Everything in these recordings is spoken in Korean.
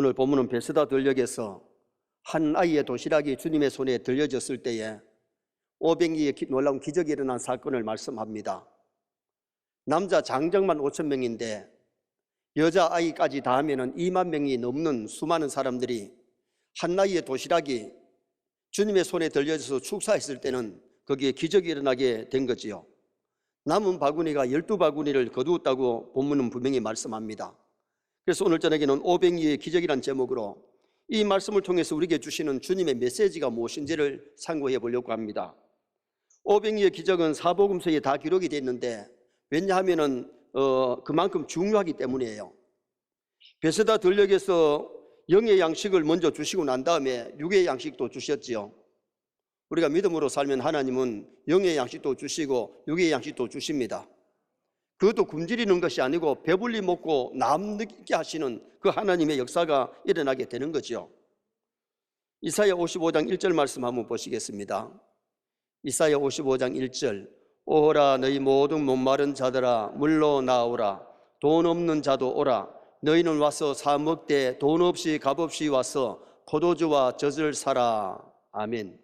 오늘 본문은 베스다 들녘에서 한 아이의 도시락이 주님의 손에 들려졌을 때에 500리의 놀라운 기적이 일어난 사건을 말씀합니다. 남자 장정만 5,000명인데 여자 아이까지 다 하면 2만 명이 넘는 수많은 사람들이 한 아이의 도시락이 주님의 손에 들려져서 축사했을 때는 거기에 기적이 일어나게 된 거지요. 남은 바구니가 12바구니를 거두었다고 본문은 분명히 말씀합니다. 그래서 오늘 저녁에는 500리의 기적이라는 제목으로 이 말씀을 통해서 우리에게 주시는 주님의 메시지가 무엇인지를 상고해 보려고 합니다. 500리의 기적은 사복음서에 다 기록이 되어 있는데 왜냐하면 그만큼 중요하기 때문이에요. 베스다 들녘에서 영의 양식을 먼저 주시고 난 다음에 육의 양식도 주셨지요. 우리가 믿음으로 살면 하나님은 영의 양식도 주시고 육의 양식도 주십니다. 그것도 굶주리는 것이 아니고 배불리 먹고 남게 하시는 그 하나님의 역사가 일어나게 되는 거죠. 이사야 55장 1절 말씀 한번 보시겠습니다. 이사야 55장 1절 오라 너희 모든 목마른 자들아 물로 나오라 돈 없는 자도 오라 너희는 와서 사 먹되 돈 없이 값 없이 와서 포도주와 젖을 사라. 아멘.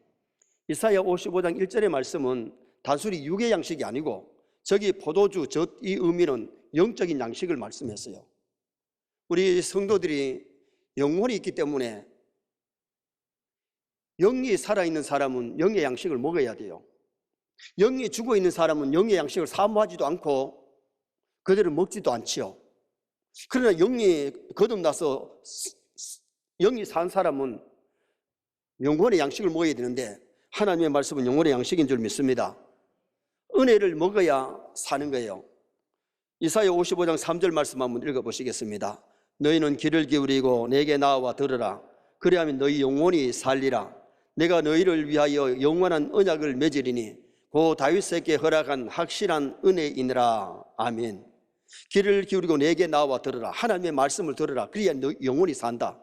이사야 55장 1절의 말씀은 단순히 육의 양식이 아니고 저기 포도주, 젖 이 의미는 영적인 양식을 말씀했어요. 우리 성도들이 영혼이 있기 때문에 영이 살아있는 사람은 영의 양식을 먹어야 돼요. 영이 죽어있는 사람은 영의 양식을 사모하지도 않고 그대로 먹지도 않지요. 그러나 영이 거듭나서 영이 산 사람은 영혼의 양식을 먹어야 되는데 하나님의 말씀은 영혼의 양식인 줄 믿습니다. 은혜를 먹어야 사는 거예요. 이사야 55장 3절 말씀 한번 읽어보시겠습니다. 너희는 귀를 기울이고 내게 나와 들으라. 그리하면 너희 영혼이 살리라. 내가 너희를 위하여 영원한 언약을 맺으리니 고 다윗에게 허락한 확실한 은혜이니라. 아멘. 귀를 기울이고 내게 나와 들으라. 하나님의 말씀을 들으라. 그래야 너 영혼이 산다.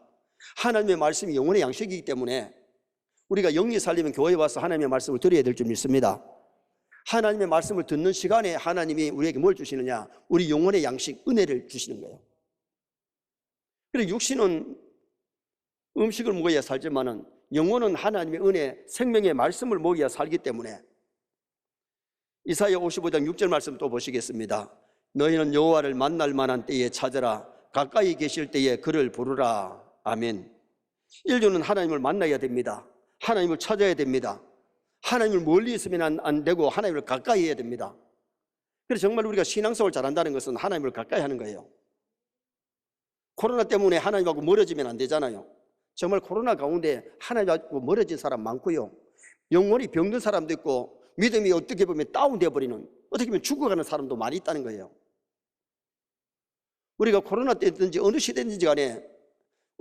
하나님의 말씀이 영혼의 양식이기 때문에 우리가 영이 살리면 교회에 와서 하나님의 말씀을 들어야 될 줄 믿습니다. 하나님의 말씀을 듣는 시간에 하나님이 우리에게 뭘 주시느냐? 우리 영혼의 양식, 은혜를 주시는 거예요. 그래서 육신은 음식을 먹어야 살지만은 영혼은 하나님의 은혜, 생명의 말씀을 먹어야 살기 때문에 이사야 55장 6절 말씀 또 보시겠습니다. 너희는 여호와를 만날 만한 때에 찾으라. 가까이 계실 때에 그를 부르라. 아멘. 인류는 하나님을 만나야 됩니다. 하나님을 찾아야 됩니다. 하나님을 멀리 있으면 안 되고 하나님을 가까이 해야 됩니다. 그래서 정말 우리가 신앙생활을 잘한다는 것은 하나님을 가까이 하는 거예요. 코로나 때문에 하나님하고 멀어지면 안 되잖아요. 정말 코로나 가운데 하나님하고 멀어진 사람 많고요. 영혼이 병든 사람도 있고 믿음이 어떻게 보면 다운되어 버리는, 어떻게 보면 죽어가는 사람도 많이 있다는 거예요. 우리가 코로나 때든지 어느 시대든지 간에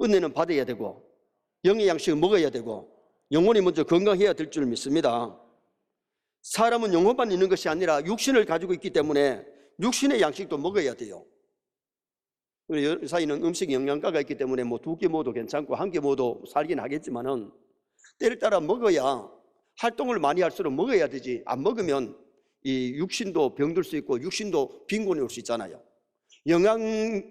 은혜는 받아야 되고 영의 양식을 먹어야 되고 영혼이 먼저 건강해야 될 줄 믿습니다. 사람은 영혼만 있는 것이 아니라 육신을 가지고 있기 때문에 육신의 양식도 먹어야 돼요. 우리 사이는 음식 영양가가 있기 때문에 뭐 2끼 먹어도 괜찮고 1끼 먹어도 살긴 하겠지만은 때를 따라 먹어야 활동을 많이 할수록 먹어야 되지. 안 먹으면 이 육신도 병들 수 있고 육신도 빈곤이 올 수 있잖아요. 영양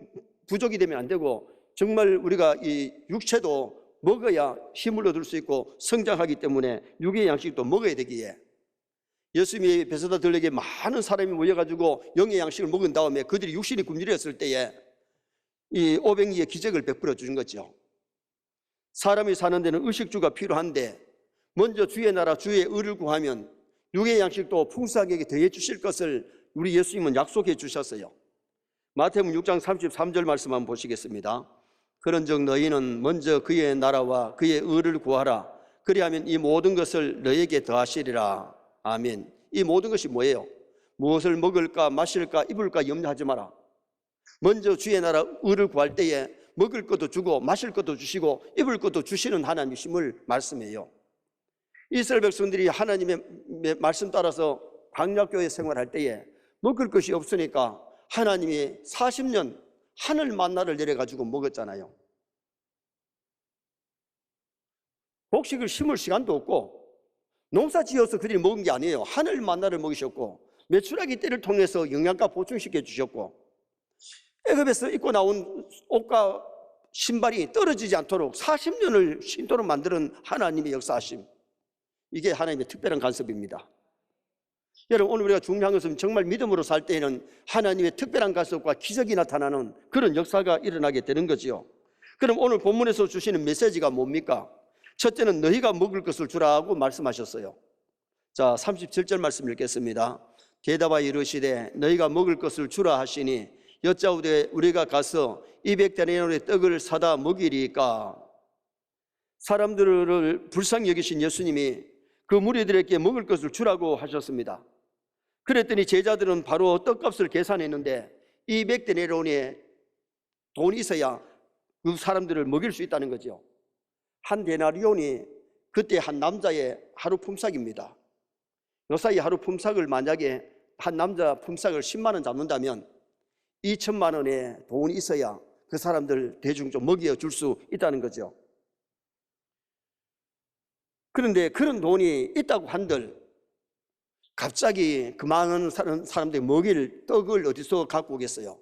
부족이 되면 안 되고 정말 우리가 이 육체도 먹어야 힘을 얻을 수 있고 성장하기 때문에 육의 양식도 먹어야 되기에 예수님이 베스다 들녘에 많은 사람이 모여가지고 영의 양식을 먹은 다음에 그들이 육신이 굶주렸을 때에 이 500리의 기적을 베풀어 주신 거죠. 사람이 사는 데는 의식주가 필요한데 먼저 주의 나라 주의 의를 구하면 육의 양식도 풍성하게 더해 주실 것을 우리 예수님은 약속해 주셨어요. 마태복음 6장 33절 말씀 한번 보시겠습니다. 그런즉 너희는 먼저 그의 나라와 그의 의를 구하라. 그리하면 이 모든 것을 너희에게 더하시리라. 아멘. 이 모든 것이 뭐예요? 무엇을 먹을까 마실까 입을까 염려하지 마라. 먼저 주의 나라 의를 구할 때에 먹을 것도 주고 마실 것도 주시고 입을 것도 주시는 하나님이심을 말씀해요. 이스라엘 백성들이 하나님의 말씀 따라서 광야교회 생활할 때에 먹을 것이 없으니까 하나님이 40년 하늘 만나를 내려가지고 먹었잖아요. 곡식을 심을 시간도 없고 농사 지어서 그들이 먹은 게 아니에요. 하늘 만나를 먹이셨고 메추라기 떼를 통해서 영양가 보충시켜 주셨고 애굽에서 입고 나온 옷과 신발이 떨어지지 않도록 40년을 신도록 만드는 하나님의 역사하심, 이게 하나님의 특별한 간섭입니다. 여러분, 오늘 우리가 중요한 것은 정말 믿음으로 살 때에는 하나님의 특별한 간섭과 기적이 나타나는 그런 역사가 일어나게 되는 거지요. 그럼 오늘 본문에서 주시는 메시지가 뭡니까? 첫째는 너희가 먹을 것을 주라고 말씀하셨어요. 자, 37절 말씀 읽겠습니다. 대답하여 이르시되 너희가 먹을 것을 주라 하시니 여짜오되 우리가 가서 200데나리온의 떡을 사다 먹이리까? 사람들을 불쌍히 여기신 예수님이 그 무리들에게 먹을 것을 주라고 하셨습니다. 그랬더니 제자들은 바로 떡값을 계산했는데 200데나리온의 돈이 있어야 그 사람들을 먹일 수 있다는 거죠. 한 데나리온이 그때 한 남자의 하루 품삯입니다. 요 사이 하루 품삯을 만약에 한 남자 품삯을 10만 원 잡는다면 2천만 원의 돈이 있어야 그 사람들 대중 좀 먹여줄 수 있다는 거죠. 그런데 그런 돈이 있다고 한들 갑자기 그 많은 사람들이 먹일 떡을 어디서 갖고 오겠어요?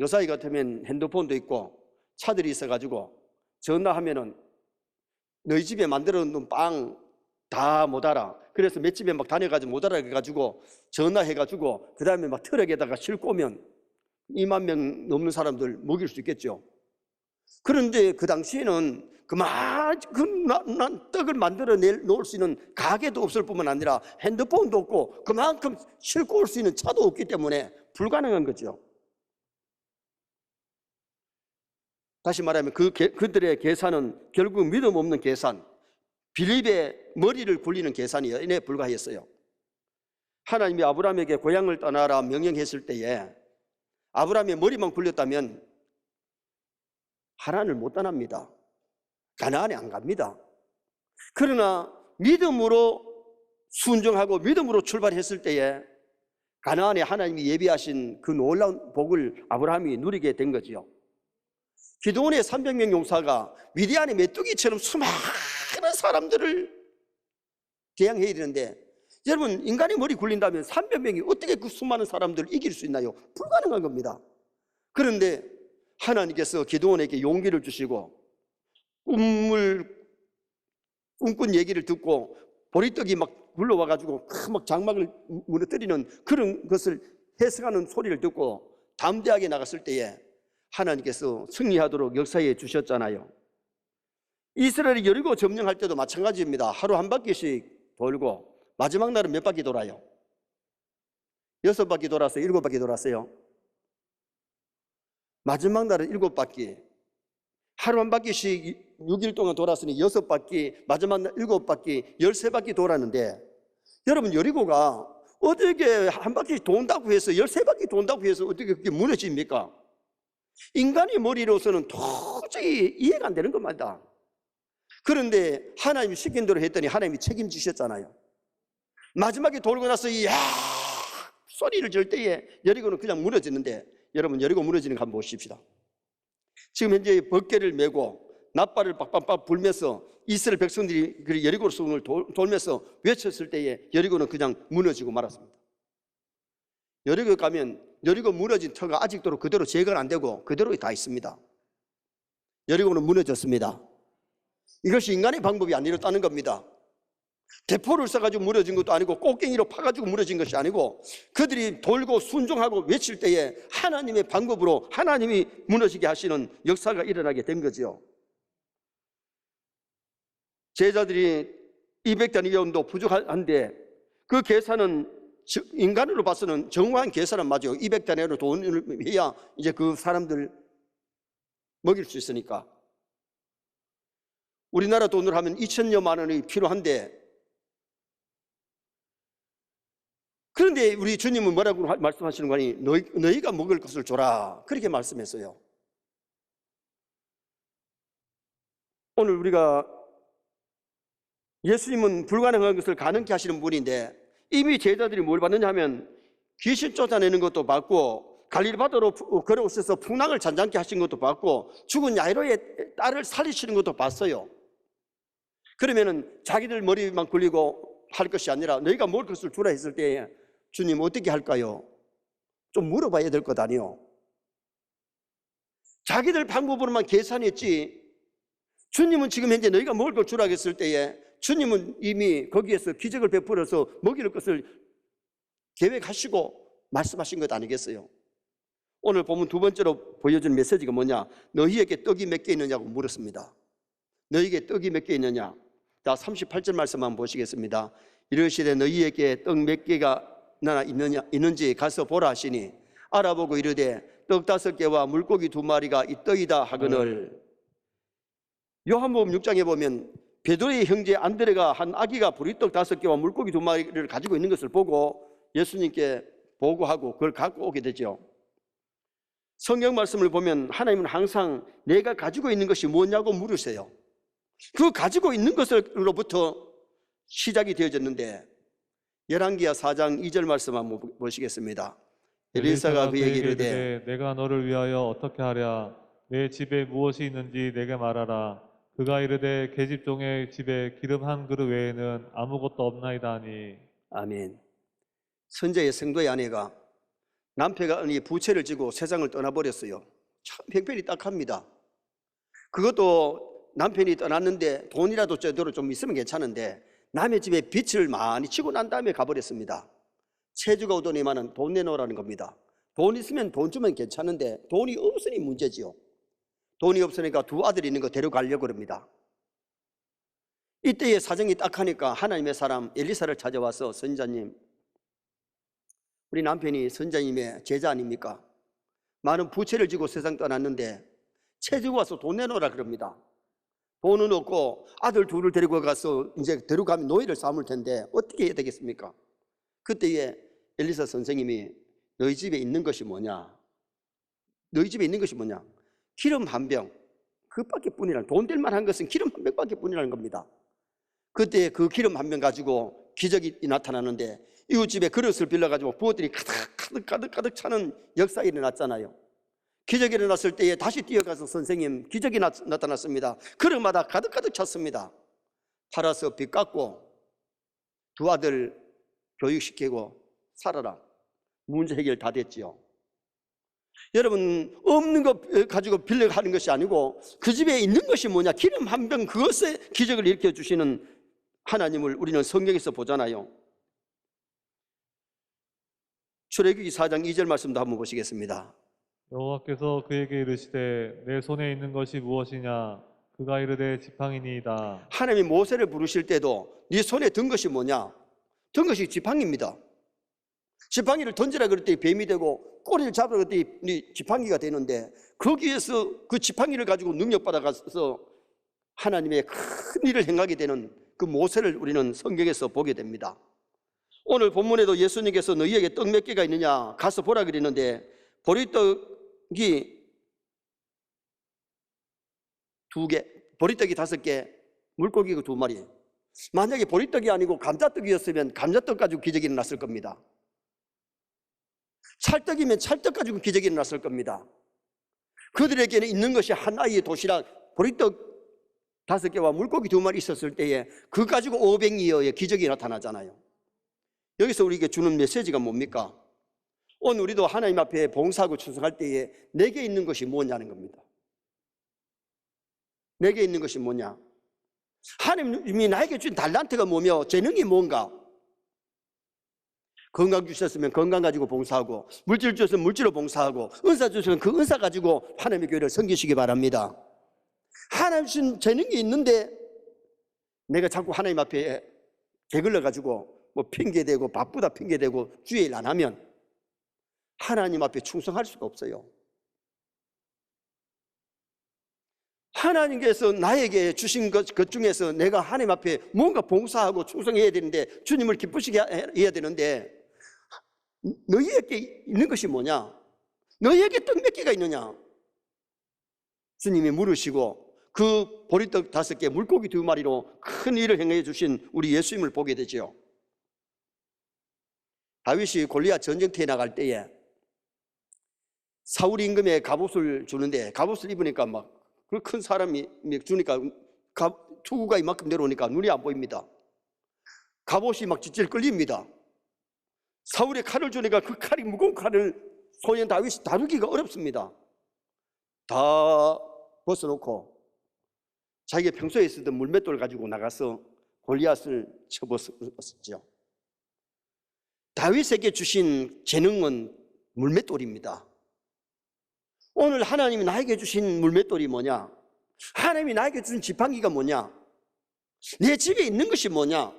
요 사이 같으면 핸드폰도 있고 차들이 있어가지고 전화하면은 너희 집에 만들어 놓은 빵 다 못 알아. 그래서 몇 집에 막 다녀가지고 못 알아 해가지고 전화해가지고 그 다음에 막 트럭에다가 싣고 오면 2만 명 넘는 사람들 먹일 수 있겠죠. 그런데 그 당시에는 떡을 만들어 놓을 수 있는 가게도 없을 뿐만 아니라 핸드폰도 없고 그만큼 싣고 올 수 있는 차도 없기 때문에 불가능한 거죠. 다시 말하면 그들의 계산은 결국 믿음 없는 계산, 빌립의 머리를 굴리는 계산에 불과했어요. 하나님이 아브라함에게 고향을 떠나라 명령했을 때에 아브라함의 머리만 굴렸다면 하란을 못 떠납니다. 가나안에 안 갑니다. 그러나 믿음으로 순종하고 믿음으로 출발했을 때에 가나안에 하나님이 예비하신 그 놀라운 복을 아브라함이 누리게 된 거지요. 기드온의 300명 용사가 미디안의 메뚜기처럼 수많은 사람들을 대항해야 되는데, 여러분, 인간의 머리 굴린다면 300명이 어떻게 그 수많은 사람들을 이길 수 있나요? 불가능한 겁니다. 그런데 하나님께서 기드온에게 용기를 주시고 꿈꾼 얘기를 듣고 보리떡이 막 굴러와가지고 막 장막을 무너뜨리는 그런 것을 해석하는 소리를 듣고 담대하게 나갔을 때에 하나님께서 승리하도록 역사해 주셨잖아요. 이스라엘이 여리고 점령할 때도 마찬가지입니다. 하루 한 바퀴씩 돌고 마지막 날은 몇 바퀴 돌아요? 6바퀴 돌았어요? 7바퀴 돌았어요? 마지막 날은 7바퀴. 하루 한 바퀴씩 6일 동안 돌았으니 6바퀴, 마지막 날 7바퀴, 13바퀴 돌았는데, 여러분, 여리고가 어떻게 한 바퀴 돈다고 해서 13바퀴 돈다고 해서 어떻게 그게 무너집니까? 인간의 머리로서는 도저히 이해가 안 되는 겁니다. 그런데 하나님이 시킨 대로 했더니 하나님이 책임지셨잖아요. 마지막에 돌고 나서 야 소리를 질 때에 여리고는 그냥 무너지는데, 여러분, 여리고 무너지는 거 한번 보십시다. 지금 현재 번개를 메고 낫발을 빡빡빡 불면서 이스라엘 백성들이 여리고 성을 돌면서 외쳤을 때에 여리고는 그냥 무너지고 말았습니다. 여리고 가면 여리고 무너진 터가 아직도 그대로 제거가 안 되고 그대로 다 있습니다. 여리고는 무너졌습니다. 이것이 인간의 방법이 아니었다는 겁니다. 대포를 써가지고 무너진 것도 아니고 꽃갱이로 파가지고 무너진 것이 아니고 그들이 돌고 순종하고 외칠 때에 하나님의 방법으로 하나님이 무너지게 하시는 역사가 일어나게 된 거죠. 제자들이 200데나리온도 부족한데 그 계산은 인간으로 봐서는 정확한 계산은 맞아요. 200데나리온 돈을 해야 이제 그 사람들 먹일 수 있으니까. 우리나라 돈으로 하면 2천여만 원이 필요한데, 그런데 우리 주님은 뭐라고 말씀하시는 거니? 너희가 먹을 것을 줘라, 그렇게 말씀했어요. 오늘 우리가 예수님은 불가능한 것을 가능케 하시는 분인데 이미 제자들이 뭘 받느냐 하면 귀신 쫓아내는 것도 받고 갈릴리 바다로 걸어오셔서 풍랑을 잔잔케 하신 것도 받고 죽은 야이로의 딸을 살리시는 것도 봤어요. 그러면은 자기들 머리만 굴리고 할 것이 아니라 너희가 먹을 것을 주라 했을 때 주님 어떻게 할까요? 좀 물어봐야 될 것 아니요. 자기들 방법으로만 계산했지, 주님은 지금 현재 너희가 먹을 걸 주라 했을 때에 주님은 이미 거기에서 기적을 베풀어서 먹일 것을 계획하시고 말씀하신 것 아니겠어요? 오늘 보면 두 번째로 보여주는 메시지가 뭐냐? 너희에게 떡이 몇 개 있느냐고 물었습니다. 너희에게 떡이 몇 개 있느냐? 자, 38절 말씀 한번 보시겠습니다. 이르시되 너희에게 떡 몇 개가 있는지 가서 보라 하시니 알아보고 이르되 떡 5개와 물고기 2마리가 있더이다 하거늘. 요한복음 6장에 보면 베드로의 형제 안드레가 한 아기가 보리떡 5개와 물고기 2마리를 가지고 있는 것을 보고 예수님께 보고하고 그걸 갖고 오게 되죠. 성경 말씀을 보면 하나님은 항상 내가 가지고 있는 것이 뭐냐고 물으세요. 그 가지고 있는 것으로부터 시작이 되어졌는데, 열왕기하 4장 2절 말씀 한번 보시겠습니다. 엘리사가 그에게 이르되 내가 너를 위하여 어떻게 하랴? 내 집에 무엇이 있는지 내게 말하라. 그가 이르되 계집종의 집에 기름 한 그릇 외에는 아무것도 없나이다 하니. 아멘. 선제의 성도의 아내가 남편이 부채를 지고 세상을 떠나버렸어요. 참 형편이 딱합니다. 그것도 남편이 떠났는데 돈이라도 제대로 좀 있으면 괜찮은데 남의 집에 빚을 많이 치고 난 다음에 가버렸습니다. 체주가 오더니만은 돈 내놓으라는 겁니다. 돈 있으면 돈 주면 괜찮은데 돈이 없으니 문제지요. 돈이 없으니까 두 아들이 있는 거 데려가려고 합니다. 이때의 사정이 딱하니까 하나님의 사람 엘리사를 찾아와서, 선지자님, 우리 남편이 선지자님의 제자 아닙니까? 많은 부채를 지고 세상 떠났는데 체주가 와서 돈 내놓으라 그럽니다. 돈은 없고 아들 둘을 데리고 가서 이제 데려가면 노예를 삼을 텐데 어떻게 해야 되겠습니까? 그때에 엘리사 선생님이 너희 집에 있는 것이 뭐냐? 너희 집에 있는 것이 뭐냐? 기름 한 병, 그밖에 뿐이라는, 돈 될 만한 것은 기름 한 병밖에 뿐이라는 겁니다. 그때 그 기름 한 병 가지고 기적이 나타나는데 이웃집에 그릇을 빌려가지고 부엌들이 가득 차는 역사가 일어났잖아요. 기적이 일어났을 때에 다시 뛰어가서 선생님, 기적이 나타났습니다. 그릇마다 가득 찼습니다. 팔아서 빚 갚고 두 아들 교육시키고 살아라. 문제 해결 다 됐지요. 여러분, 없는 거 가지고 빌려가는 것이 아니고 그 집에 있는 것이 뭐냐? 기름 한 병, 그것에 기적을 일으켜 주시는 하나님을 우리는 성경에서 보잖아요. 출애굽기 4장 2절 말씀도 한번 보시겠습니다. 여호와께서 그에게 이르시되 내 손에 있는 것이 무엇이냐? 그가 이르되 지팡이니이다. 하나님이 모세를 부르실 때도 네 손에 든 것이 뭐냐? 든 것이 지팡이입니다. 지팡이를 던지라 그럴 때 뱀이 되고 꼬리를 잡으라 그럴 때 네 지팡이가 되는데, 거기에서 그 지팡이를 가지고 능력받아가서 하나님의 큰 일을 행하게 되는 그 모세를 우리는 성경에서 보게 됩니다. 오늘 본문에도 예수님께서 너희에게 떡 몇 개가 있느냐 가서 보라 그랬는데 보리떡이 2개, 보리떡이 5개, 물고기가 2마리. 만약에 보리떡이 아니고 감자떡이었으면 감자떡 가지고 기적이 일어났을 겁니다. 찰떡이면 찰떡 가지고 기적이 일어났을 겁니다. 그들에게는 있는 것이 하나의 도시락, 보리떡 5개와 물고기 2마리 있었을 때에 그 가지고 500이어의 기적이 나타나잖아요. 여기서 우리에게 주는 메시지가 뭡니까? 오늘 우리도 하나님 앞에 봉사하고 충성할 때에 내게 있는 것이 뭐냐는 겁니다. 내게 있는 것이 뭐냐? 하나님이 나에게 준 달란트가 뭐며 재능이 뭔가? 건강 주셨으면 건강 가지고 봉사하고, 물질 주셨으면 물질로 봉사하고, 은사 주셨으면 그 은사 가지고 하나님의 교회를 섬기시기 바랍니다. 하나님 주신 재능이 있는데 내가 자꾸 하나님 앞에 게을러 가지고 뭐 핑계대고 바쁘다 핑계대고 주의 일 안 하면 하나님 앞에 충성할 수가 없어요. 하나님께서 나에게 주신 것 중에서 내가 하나님 앞에 뭔가 봉사하고 충성해야 되는데, 주님을 기쁘시게 해야 되는데, 너희에게 있는 것이 뭐냐? 너희에게 떡 몇 개가 있느냐? 주님이 물으시고 그 보리떡 5개, 물고기 2마리로 큰 일을 행해 주신 우리 예수님을 보게 되죠. 다윗이 골리앗 전쟁터에 나갈 때에 사울 임금의 갑옷을 주는데, 갑옷을 입으니까 막 그 큰 사람이 주니까 투구가 이만큼 내려오니까 눈이 안 보입니다. 갑옷이 막 질질 끌립니다. 사울의 칼을 주니까 그 칼이 무거운 칼을 소년 다윗이 다루기가 어렵습니다. 다 벗어놓고 자기가 평소에 쓰던 물맷돌을 가지고 나가서 골리앗을 쳐벗었죠. 다윗에게 주신 재능은 물맷돌입니다. 오늘 하나님이 나에게 주신 물맷돌이 뭐냐? 하나님이 나에게 주신 지팡이가 뭐냐? 내 집에 있는 것이 뭐냐?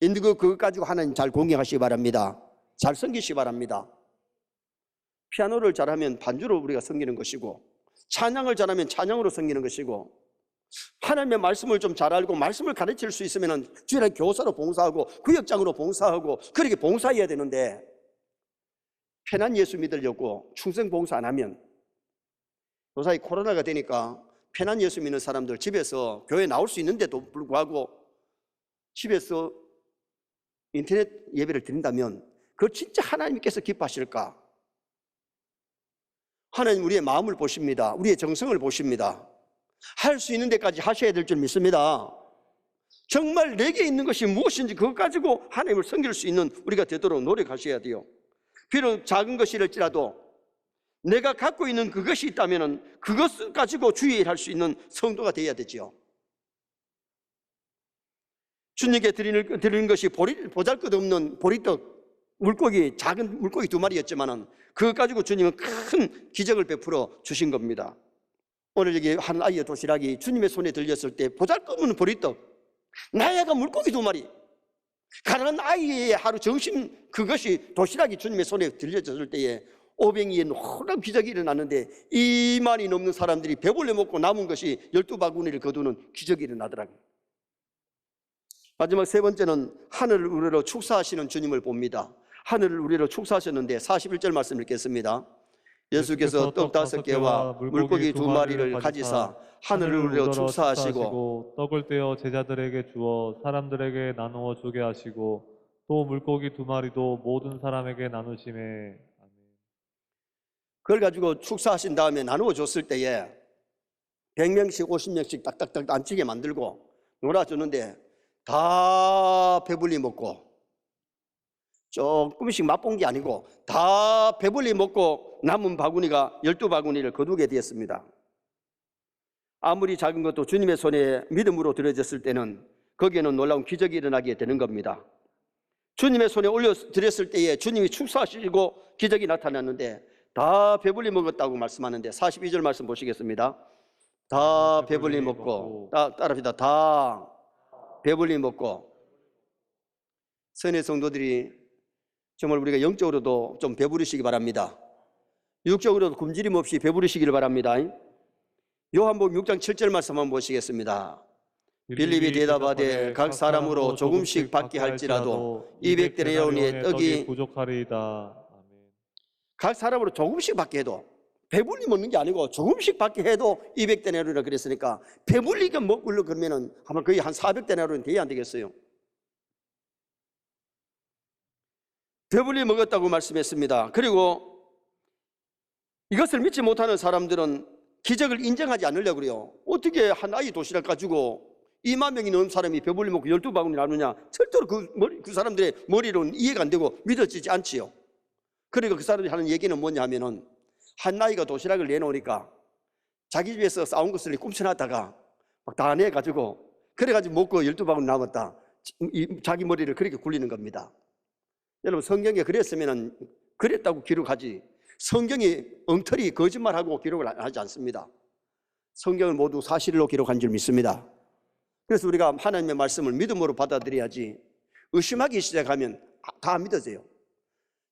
있는 그것 가지고 하나님 잘 공경하시기 바랍니다. 잘 섬기시기 바랍니다. 피아노를 잘하면 반주로 우리가 섬기는 것이고, 찬양을 잘하면 찬양으로 섬기는 것이고, 하나님의 말씀을 좀 잘 알고 말씀을 가르칠 수 있으면 주일에 교사로 봉사하고 구역장으로 봉사하고 그렇게 봉사해야 되는데, 편한 예수 믿으려고 충성 봉사 안 하면, 요사이 코로나가 되니까 편한 예수 믿는 사람들 집에서 교회 나올 수 있는데도 불구하고 집에서 인터넷 예배를 드린다면 그걸 진짜 하나님께서 기뻐하실까? 하나님 우리의 마음을 보십니다. 우리의 정성을 보십니다. 할 수 있는 데까지 하셔야 될 줄 믿습니다. 정말 내게 있는 것이 무엇인지 그것 가지고 하나님을 섬길 수 있는 우리가 되도록 노력하셔야 돼요. 비록 작은 것이랄지라도 내가 갖고 있는 그것이 있다면 그것을 가지고 주의 일할 수 있는 성도가 되어야 되지요. 주님께 드리는 것이 보잘것없는 보리떡, 물고기, 작은 물고기 2마리였지만 그것 가지고 주님은 큰 기적을 베풀어 주신 겁니다. 오늘 여기 한 아이의 도시락이 주님의 손에 들렸을 때 보잘것없는 보리떡, 나야가 물고기 2마리, 가난한 아이의 하루 점심 그것이 도시락이 주님의 손에 들려졌을 때에 오병이에 놀라운 기적이 일어났는데 2만이 넘는 사람들이 배불러 먹고 남은 것이 12바구니를 거두는 기적이 일어나더라고요. 마지막 세 번째는 하늘을 우리로 축사하시는 주님을 봅니다. 하늘을 우리로 축사하셨는데 41절 말씀 읽겠습니다. 예수께서 떡 5개와 물고기 2마리를 가지사 하늘을 우리로 축사하시고 떡을 떼어 제자들에게 주어 사람들에게 나누어 주게 하시고 또 물고기 2마리도 모든 사람에게 나누심에. 아멘. 그걸 가지고 축사하신 다음에 나누어 줬을 때에 100명씩 50명씩 딱딱딱 앉히게 만들고 놀아주는데 다 배불리 먹고, 조금씩 맛본 게 아니고 다 배불리 먹고 남은 바구니가 12바구니를 거두게 되었습니다. 아무리 작은 것도 주님의 손에 믿음으로 들어졌을 때는 거기에는 놀라운 기적이 일어나게 되는 겁니다. 주님의 손에 올려드렸을 때에 주님이 축사하시고 기적이 나타났는데 다 배불리 먹었다고 말씀하는데 42절 말씀 보시겠습니다. 다 배불리 먹고, 따라합시다. 다 배불리 먹고. 선의 성도들이 정말 우리가 영적으로도 좀 배부르시기 바랍니다. 육적으로도 굶주림 없이 배부르시기를 바랍니다. 요한복음 6장 7절 말씀 한번 보시겠습니다. 빌립이 대답하되 각 사람으로 조금씩 받게 할지라도 200데나리온의 떡이 부족하리이다. 아멘. 각 사람으로 조금씩 받게 해도, 배불리 먹는 게 아니고 조금씩 받게 해도 200데나리온이라 그랬으니까 배불리게 먹으려 그러면은 아마 거의 한 400데나리온 돼야 안 되겠어요. 배불리 먹었다고 말씀했습니다. 그리고 이것을 믿지 못하는 사람들은 기적을 인정하지 않으려고 그래요. 어떻게 한 아이 도시락 가지고 2만 명이 넘는 사람이 배불리 먹고 12바구니 나누냐? 절대로 그 사람들의 머리로는 이해가 안 되고 믿어지지 않지요. 그리고 그 사람들이 하는 얘기는 뭐냐 하면은 한 아이가 도시락을 내놓으니까 자기 집에서 싸운 것을 꿈쳐놨다가 막 다 내가지고 그래가지고 먹고 12바구니 남았다. 자기 머리를 그렇게 굴리는 겁니다. 여러분, 성경에 그랬으면 그랬다고 기록하지, 성경이 엉터리 거짓말하고 기록을 하지 않습니다. 성경을 모두 사실로 기록한 줄 믿습니다. 그래서 우리가 하나님의 말씀을 믿음으로 받아들여야지, 의심하기 시작하면 다 믿어져요.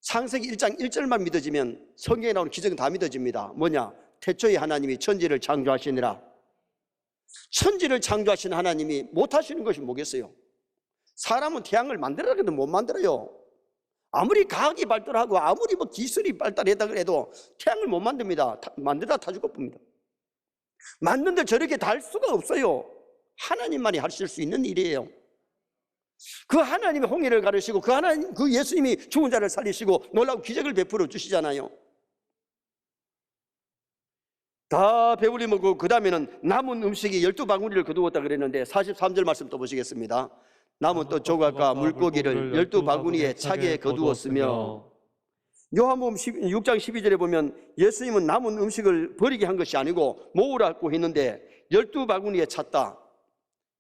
창세기 1장 1절만 믿어지면 성경에 나오는 기적은 다 믿어집니다. 뭐냐? 태초에 하나님이 천지를 창조하시니라. 천지를 창조하신 하나님이 못하시는 것이 뭐겠어요? 사람은 태양을 만들어라 해도 못 만들어요. 아무리 과학이 발달하고 아무리 기술이 발달했다 그래도 태양을 못 만듭니다. 만들다 다 죽어봅니다. 만드는데 저렇게 다 할 수가 없어요. 하나님만이 하실 수 있는 일이에요. 그 하나님이 홍해를 가르시고 그 예수님이 죽은 자를 살리시고 놀라운 기적을 베풀어 주시잖아요. 다 배불리 먹고 그 다음에는 남은 음식이 12바구니를 거두었다 그랬는데 43절 말씀 또 보시겠습니다. 남은 또 조각과 물고기를 12바구니에 차게 거두었으며 요한복음 6장 12절에 보면 예수님은 남은 음식을 버리게 한 것이 아니고 모으라고 했는데 12바구니에 찼다.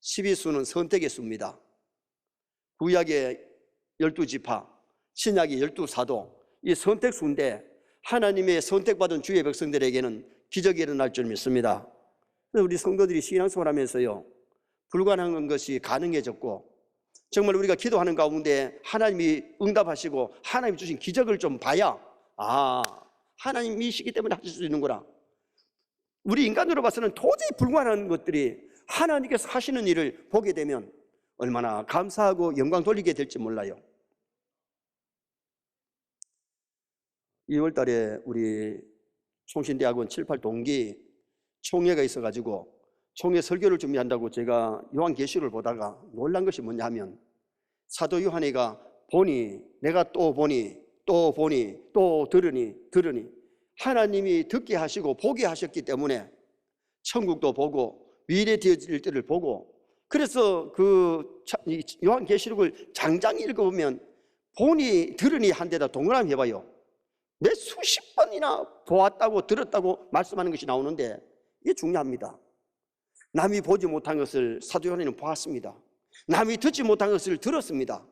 12수는 선택의 수입니다. 구약의 12지파, 신약의 12사도, 이 선택수인데 하나님의 선택받은 주의 백성들에게는 기적이 일어날 줄 믿습니다. 그래서 우리 성도들이 신앙생활 하면서요, 불가능한 것이 가능해졌고, 정말 우리가 기도하는 가운데 하나님이 응답하시고 하나님이 주신 기적을 좀 봐야, 하나님이시기 때문에 하실 수 있는구나. 우리 인간으로 봐서는 도저히 불가능한 것들이 하나님께서 하시는 일을 보게 되면 얼마나 감사하고 영광 돌리게 될지 몰라요. 2월 달에 우리 총신대학원 7, 8 동기 총회가 있어가지고 총회 설교를 준비한다고 제가 요한계시록을 보다가 놀란 것이 뭐냐 하면, 사도 요한이가 보니, 내가 또 보니, 또 보니, 또 들으니 하나님이 듣게 하시고 보게 하셨기 때문에 천국도 보고 미래 되어질 때를 보고, 그래서 그 요한계시록을 장장 읽어보면 보니 들으니 한 데다 동그라미 해봐요. 몇 수십 번이나 보았다고 들었다고 말씀하는 것이 나오는데 이게 중요합니다. 남이 보지 못한 것을 사도 요한은 보았습니다. 남이 듣지 못한 것을 들었습니다.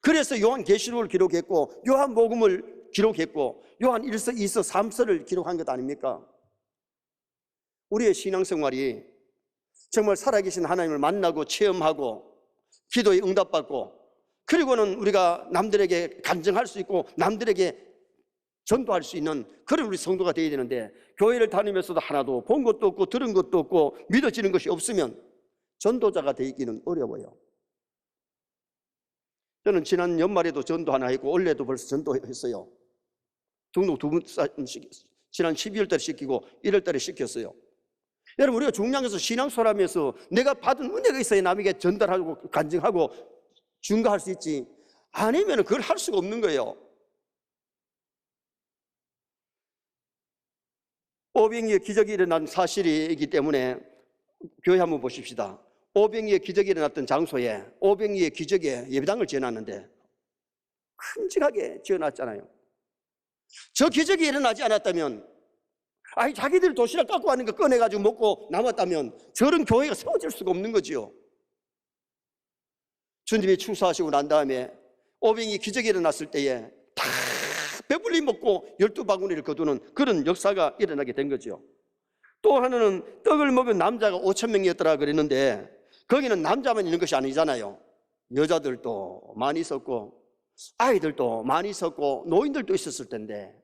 그래서 요한계시록을 기록했고 요한복음을 기록했고 요한 1서, 2서, 3서를 기록한 것 아닙니까? 우리의 신앙생활이 정말 살아계신 하나님을 만나고 체험하고 기도에 응답받고, 그리고는 우리가 남들에게 간증할 수 있고 남들에게 전도할 수 있는 그런 우리 성도가 되어야 되는데, 교회를 다니면서도 하나도 본 것도 없고 들은 것도 없고 믿어지는 것이 없으면 전도자가 되기는 어려워요. 저는 지난 연말에도 전도 하나 했고 올해도 벌써 전도했어요. 등록 2번 지난 12월 달에 시키고 1월 달에 시켰어요. 여러분, 우리가 중요한 것은 신앙생활하면서 내가 받은 은혜가 있어야 남에게 전달하고 간증하고 증거할 수 있지, 아니면 그걸 할 수가 없는 거예요. 오병이의 기적이 일어난 사실이기 때문에 교회 한번 보십시다. 오병이의 기적이 일어났던 장소에 오병이의 기적에 예배당을 지어놨는데 큼직하게 지어놨잖아요. 저 기적이 일어나지 않았다면, 자기들이 도시락 갖고 가는 거 꺼내가지고 먹고 남았다면 저런 교회가 세워질 수가 없는 거지요. 주님이 축사하시고 난 다음에 오병이 기적이 일어났을 때에 다 배불리 먹고 12바구니를 거두는 그런 역사가 일어나게 된 거죠. 또 하나는 떡을 먹은 남자가 5,000명이었더라 그랬는데, 거기는 남자만 있는 것이 아니잖아요. 여자들도 많이 있었고 아이들도 많이 있었고 노인들도 있었을 텐데,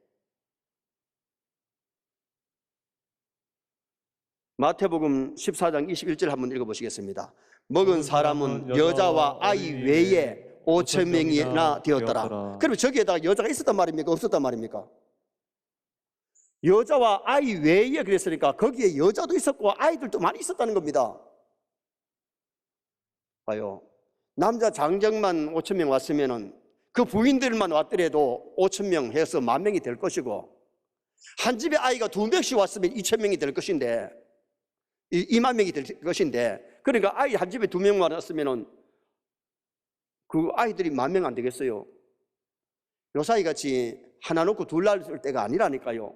마태복음 14장 21절 한번 읽어보시겠습니다. 먹은 사람은 여자와 아이 외에 5,000명이나 되었더라. 그러면 저기에다가 여자가 있었단 말입니까? 없었단 말입니까? 여자와 아이 외에 그랬으니까 거기에 여자도 있었고 아이들도 많이 있었다는 겁니다. 봐요. 남자 장정만 5,000명 왔으면은 그 부인들만 왔더라도 5,000명 해서 10,000명이 될 것이고, 한 집에 아이가 2명씩 왔으면 2,000명이 될 것인데, 20,000명이 될 것인데, 그러니까 아이 한 집에 2명만 왔으면은 그 아이들이 10,000명 안 되겠어요? 요사이 같이 하나 놓고 둘 낳을 때가 아니라니까요.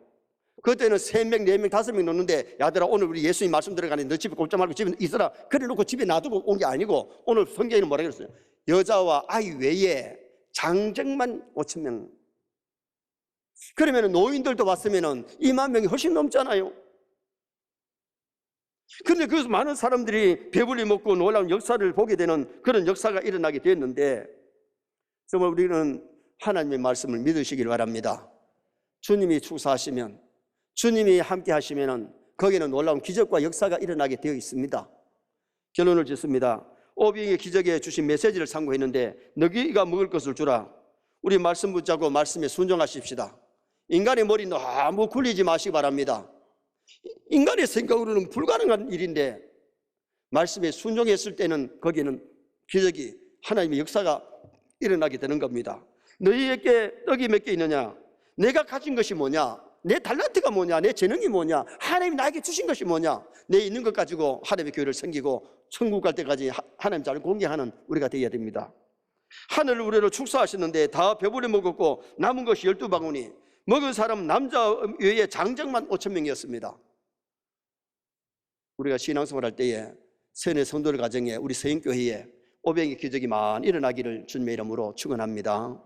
그때는 3명, 4명, 5명 놓는데, 야들아 오늘 우리 예수님 말씀 들어가니 너 집에 꼼짝 말고 집에 있어라 그래 놓고 집에 놔두고 온 게 아니고, 오늘 성경에는 뭐라 그랬어요? 여자와 아이 외에 장정만 5,000명. 그러면 노인들도 왔으면 20,000명이 훨씬 넘잖아요. 그런데 그래서 많은 사람들이 배불리 먹고 놀라운 역사를 보게 되는 그런 역사가 일어나게 됐는데, 정말 우리는 하나님의 말씀을 믿으시길 바랍니다. 주님이 축사하시면, 주님이 함께 하시면 거기는 놀라운 기적과 역사가 일어나게 되어 있습니다. 결론을 짓습니다. 오병이의 기적에 주신 메시지를 참고했는데, 너희가 먹을 것을 주라. 우리 말씀 붙잡고 말씀에 순종하십시다. 인간의 머리 너무 굴리지 마시기 바랍니다. 인간의 생각으로는 불가능한 일인데 말씀에 순종했을 때는 거기는 기적이, 하나님의 역사가 일어나게 되는 겁니다. 너희에게 떡이 몇 개 있느냐? 내가 가진 것이 뭐냐? 내 달란트가 뭐냐? 내 재능이 뭐냐? 하나님이 나에게 주신 것이 뭐냐? 내 있는 것 가지고 하나님의 교회를 섬기고 천국 갈 때까지 하나님 잘 공개하는 우리가 되어야 됩니다. 하늘 우레로 축사하셨는데 다 배부려 먹었고 남은 것이 12바구니. 먹은 사람은 남자 외에 장정만 5,000명이었습니다. 우리가 신앙생활할 때에 세뇌 성도들 가정에 우리 서인교회에 오병의 기적이 많이 일어나기를 주님의 이름으로 축원합니다.